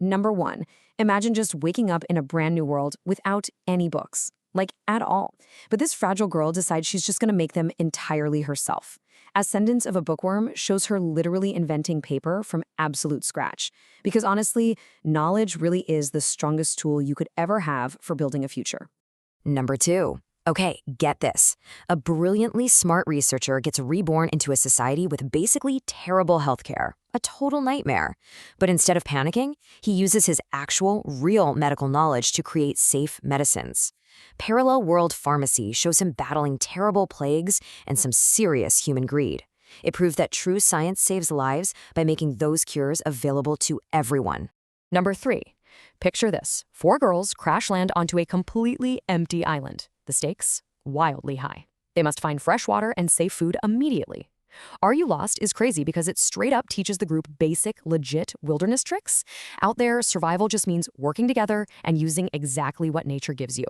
Number 1, imagine just waking up in a brand new world without any books, like at all. But this fragile girl decides she's just going to make them entirely herself. Ascendance of a Bookworm shows her literally inventing paper from absolute scratch. Because honestly, knowledge really is the strongest tool you could ever have for building a future. Number 2. Okay, get this. A brilliantly smart researcher gets reborn into a society with basically terrible healthcare. A total nightmare. But instead of panicking, he uses his actual, real medical knowledge to create safe medicines. Parallel World Pharmacy shows him battling terrible plagues and some serious human greed. It proves that true science saves lives by making those cures available to everyone. Number 3. Picture this. 4 girls crash land onto a completely empty island. The stakes? Wildly high. They must find fresh water and safe food immediately. Are You Lost is crazy because it straight up teaches the group basic, legit wilderness tricks. Out there, survival just means working together and using exactly what nature gives you.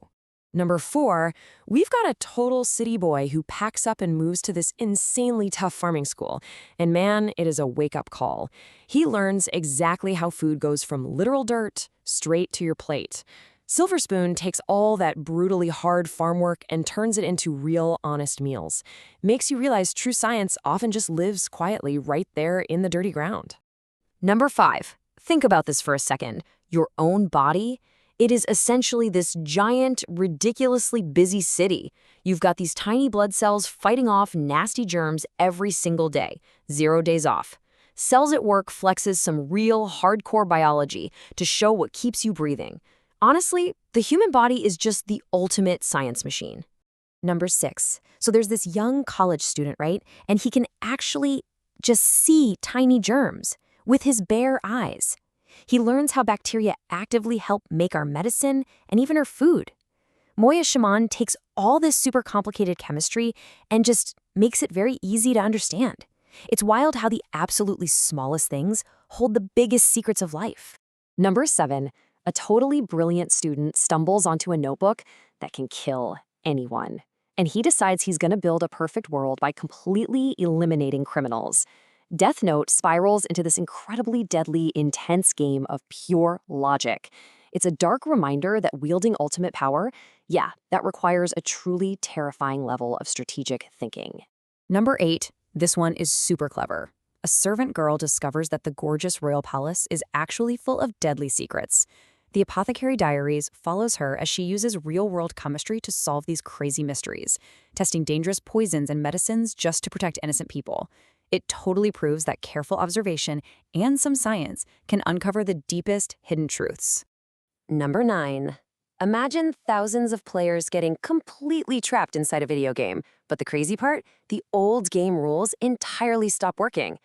Number 4, we've got a total city boy who packs up and moves to this insanely tough farming school. And man, it is a wake-up call. He learns exactly how food goes from literal dirt straight to your plate. Silver Spoon takes all that brutally hard farm work and turns it into real, honest meals. Makes you realize true science often just lives quietly right there in the dirty ground. Number 5, think about this for a second. Your own body? It is essentially this giant, ridiculously busy city. You've got these tiny blood cells fighting off nasty germs every single day, 0 days off. Cells at Work flexes some real, hardcore biology to show what keeps you breathing. Honestly, the human body is just the ultimate science machine. Number 6. So there's this young college student, right? And he can actually just see tiny germs with his bare eyes. He learns how bacteria actively help make our medicine and even our food. Moya Shaman takes all this super complicated chemistry and just makes it very easy to understand. It's wild how the absolutely smallest things hold the biggest secrets of life. Number 7, a totally brilliant student stumbles onto a notebook that can kill anyone. And he decides he's going to build a perfect world by completely eliminating criminals. Death Note spirals into this incredibly deadly, intense game of pure logic. It's a dark reminder that wielding ultimate power, that requires a truly terrifying level of strategic thinking. Number 8. This one is super clever. A servant girl discovers that the gorgeous royal palace is actually full of deadly secrets. The Apothecary Diaries follows her as she uses real-world chemistry to solve these crazy mysteries, testing dangerous poisons and medicines just to protect innocent people. It totally proves that careful observation and some science can uncover the deepest hidden truths. Number 9. Imagine thousands of players getting completely trapped inside a video game. But the crazy part? The old game rules entirely stop working.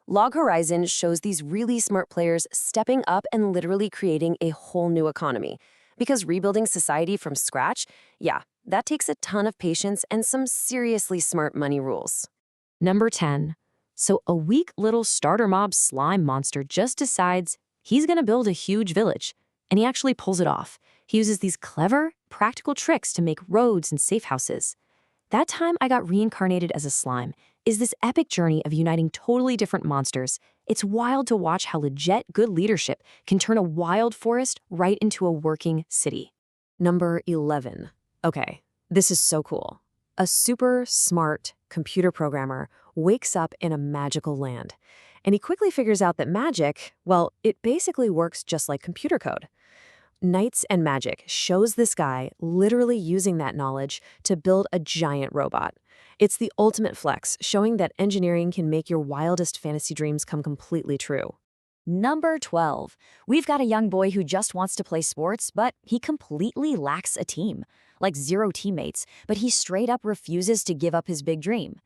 Log Horizon shows these really smart players stepping up and literally creating a whole new economy. Because rebuilding society from scratch, that takes a ton of patience and some seriously smart money rules. Number 10. So a weak little starter mob slime monster just decides he's going to build a huge village. And he actually pulls it off. He uses these clever, practical tricks to make roads and safe houses. That time I got reincarnated as a slime is this epic journey of uniting totally different monsters. It's wild to watch how legit good leadership can turn a wild forest right into a working city. Number 11. Okay, this is so cool. A super smart computer programmer wakes up in a magical land. And he quickly figures out that magic, it basically works just like computer code. Knights and Magic shows this guy literally using that knowledge to build a giant robot. It's the ultimate flex, showing that engineering can make your wildest fantasy dreams come completely true. Number 12. We've got a young boy who just wants to play sports, but he completely lacks a team. Like 0 teammates, but he straight up refuses to give up his big dream.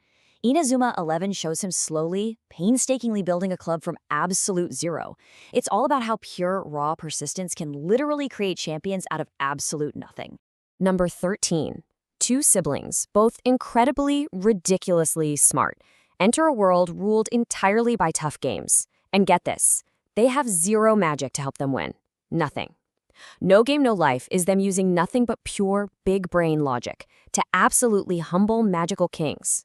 Inazuma 11 shows him slowly, painstakingly building a club from absolute zero. It's all about how pure, raw persistence can literally create champions out of absolute nothing. Number 13. 2 siblings, both incredibly, ridiculously smart, enter a world ruled entirely by tough games. And get this, they have 0 magic to help them win. Nothing. No Game No Life is them using nothing but pure, big brain logic to absolutely humble magical kings.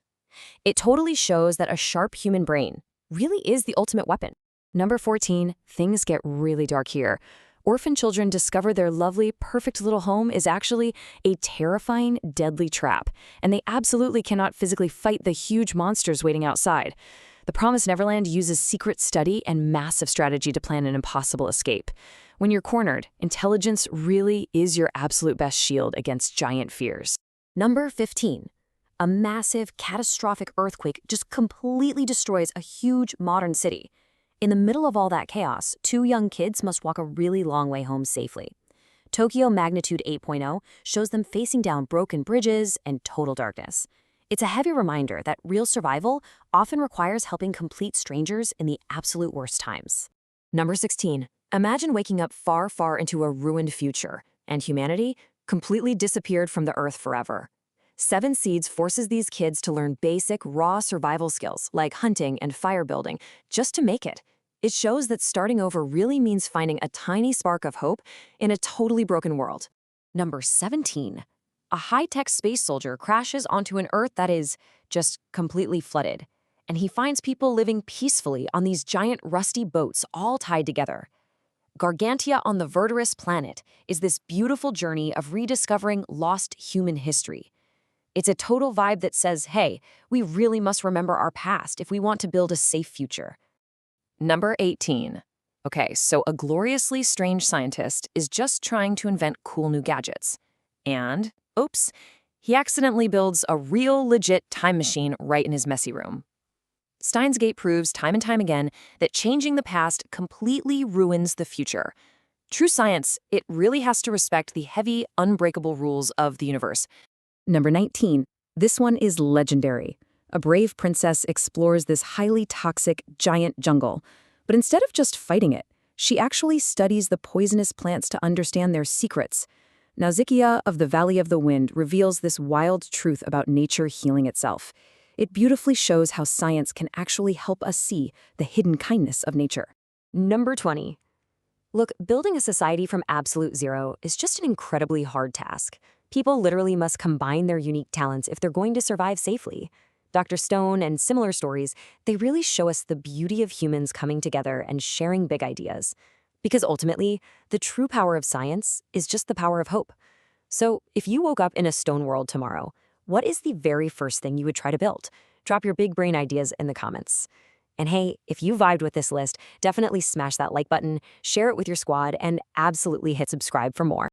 It totally shows that a sharp human brain really is the ultimate weapon. Number 14, things get really dark here. Orphan children discover their lovely, perfect little home is actually a terrifying, deadly trap, and they absolutely cannot physically fight the huge monsters waiting outside. The Promised Neverland uses secret study and massive strategy to plan an impossible escape. When you're cornered, intelligence really is your absolute best shield against giant fears. Number 15. A massive, catastrophic earthquake just completely destroys a huge modern city. In the middle of all that chaos, 2 young kids must walk a really long way home safely. Tokyo Magnitude 8.0 shows them facing down broken bridges and total darkness. It's a heavy reminder that real survival often requires helping complete strangers in the absolute worst times. Number 16. Imagine waking up far, far into a ruined future, and humanity completely disappeared from the Earth forever. Seven Seeds forces these kids to learn basic, raw survival skills like hunting and fire building just to make it. It shows that starting over really means finding a tiny spark of hope in a totally broken world. Number 17. A high-tech space soldier crashes onto an Earth that is just completely flooded, and he finds people living peacefully on these giant rusty boats all tied together. Gargantia on the Verdurous Planet is this beautiful journey of rediscovering lost human history. It's a total vibe that says, hey, we really must remember our past if we want to build a safe future. Number 18. Okay, so a gloriously strange scientist is just trying to invent cool new gadgets. And, oops, he accidentally builds a real, legit time machine right in his messy room. Steins Gate proves time and time again that changing the past completely ruins the future. True science, it really has to respect the heavy, unbreakable rules of the universe. Number 19. This one is legendary. A brave princess explores this highly toxic, giant jungle. But instead of just fighting it, she actually studies the poisonous plants to understand their secrets. Nausicaa of the Valley of the Wind reveals this wild truth about nature healing itself. It beautifully shows how science can actually help us see the hidden kindness of nature. Number 20. Look, building a society from absolute zero is just an incredibly hard task. People literally must combine their unique talents if they're going to survive safely. Dr. Stone and similar stories, they really show us the beauty of humans coming together and sharing big ideas. Because ultimately, the true power of science is just the power of hope. So, if you woke up in a stone world tomorrow, what is the very first thing you would try to build? Drop your big brain ideas in the comments. And hey, if you vibed with this list, definitely smash that like button, share it with your squad, and absolutely hit subscribe for more.